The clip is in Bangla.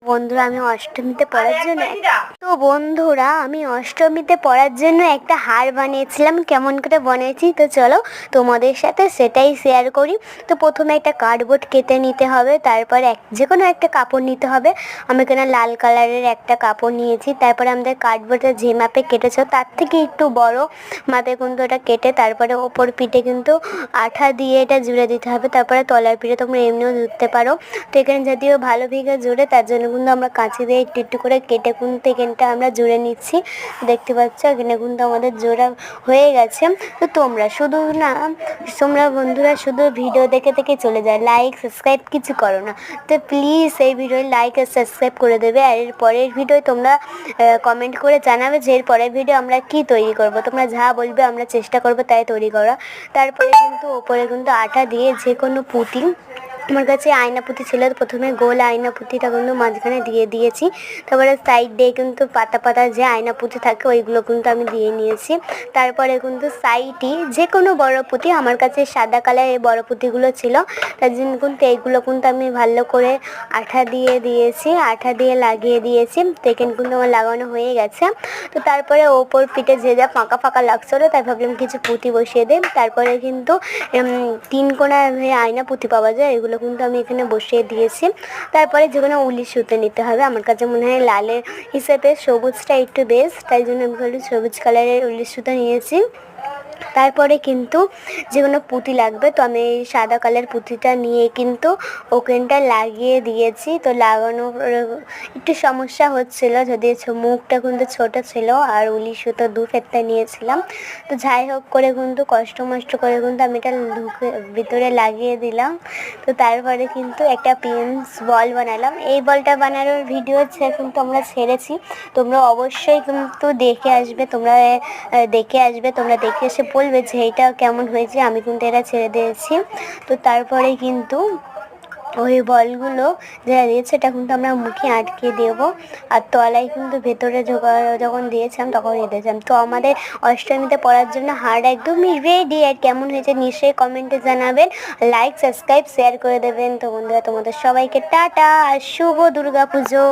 বন্ধুরা আমি অষ্টমীতে পড়ার জন্য একটা হার বানিয়েছিলাম। কেমন করে বানিয়েছি তো চলো তোমাদের সাথে সেটাই শেয়ার করি। তো প্রথমে একটা কার্ডবোর্ড কেটে নিতে হবে, তারপর যে কোনো একটা কাপড় নিতে হবে। আমি এখানে লাল কালারের একটা কাপড় নিয়েছি। তারপরে আমাদের কার্ডবোর্ডে যে মাপে কেটেছ তার থেকে একটু বড় মাপে কিন্তু এটা কেটে তারপরে ওপর পিঠে কিন্তু আঠা দিয়ে এটা জুড়ে দিতে হবে। তারপরে তলার পিঠে তোমরা এমনিও জুড়তে পারো। তো এখানে যদিও ভালো ভিগে জুড়ে, তার জন্য কিন্তু আমরা কাঁচি দিয়ে একটু একটু করে কেটে কিন্তু এখানটা আমরা জুড়ে নিচ্ছি। দেখতে পাচ্ছ এখানে কিন্তু আমাদের জোড়া হয়ে গেছে। তো তোমরা বন্ধুরা শুধু ভিডিও দেখে দেখে চলে যায়, লাইক সাবস্ক্রাইব কিছু করো না। তো প্লিজ এই ভিডিও লাইক আর সাবস্ক্রাইব করে দেবে। আর এর পরের ভিডিও তোমরা কমেন্ট করে জানাবে যে এর পরের ভিডিও আমরা কি তৈরি করব। তোমরা যা বলবে আমরা চেষ্টা করব তাই তৈরি করা। তারপরে কিন্তু ওপরে কিন্তু আঠা দিয়ে যে কোনো পুঁতি, আমার কাছে আয়না পুঁতি ছিল, প্রথমে গোল আয়না পুঁতিটা কিন্তু মাঝখানে দিয়ে দিয়েছি। তারপরে সাইড দিয়ে কিন্তু পাতা পাতা যে আয়না পুঁতি থাকে ওইগুলো কিন্তু আমি দিয়ে নিয়েছি। তারপরে কিন্তু সাইডে যে কোনো বড় পুঁতি, আমার কাছে সাদা কালারের বড় পুঁতিগুলো ছিল, তার জন্য কিন্তু এইগুলো কিন্তু আমি ভালো করে আঠা দিয়ে লাগিয়ে দিয়েছি। তো এখানে কিন্তু আমার লাগানো হয়ে গেছে। তো তারপরে ওপর পিঠে যে যা ফাঁকা ফাঁকা লাগছিলো তাই ভাবলাম কিছু পুঁতি বসিয়ে দিই। তারপরে কিন্তু 3 কোণা আয়না পুঁতি পাওয়া যায়, এগুলো কিন্তু আমি এখানে বসিয়ে দিয়েছি। তারপরে যেগুলো উলি সুতো নিতে হবে, আমার কাছে মনে হয় লালের হিসেবে সবুজটা একটু বেস্ট, তাই জন্য আমি সবুজ কালারের উলি সুতো নিয়েছি। তারপরে কিন্তু যে কোনো পুঁতি লাগবে, তো আমি এই সাদা কালার পুঁতিটা নিয়ে কিন্তু ওখানটা লাগিয়ে দিয়েছি। তো লাগানোর একটু সমস্যা হচ্ছিলো, যদি মুখটা কিন্তু ছোটো ছিল আর উলি সুতো 2 ফেরটা নিয়েছিলাম। তো যাই হোক করে কিন্তু কষ্ট মষ্ট করে কিন্তু আমি এটা ভিতরে লাগিয়ে দিলাম। তো তারপরে কিন্তু একটা পিন্স বল বানালাম। এই বলটা বানানোর ভিডিও কিন্তু আমরা ছেড়েছি, তোমরা অবশ্যই কিন্তু দেখে আসবে। তোমরা দেখে এসে বলবে যে এইটা কেমন হয়েছে। আমি কিন্তু এটা ছেড়ে দিয়েছি। তো তারপরে কিন্তু ওই বলগুলো যেটা দিয়েছে এটা কিন্তু আমরা মুখে আটকে দেবো, আর তলায় কিন্তু ভেতরে যখন দিয়েছিলাম তখন দিয়েছিলাম। তো আমাদের অষ্টমীতে পড়ার জন্য হার একদমই রেডি। আর কেমন হয়েছে নিশ্চয়ই কমেন্টে জানাবেন, লাইক সাবস্ক্রাইব শেয়ার করে দেবেন। তো বন্ধুরা তোমাদের সবাইকে টাটা আর শুভ দুর্গা পুজো।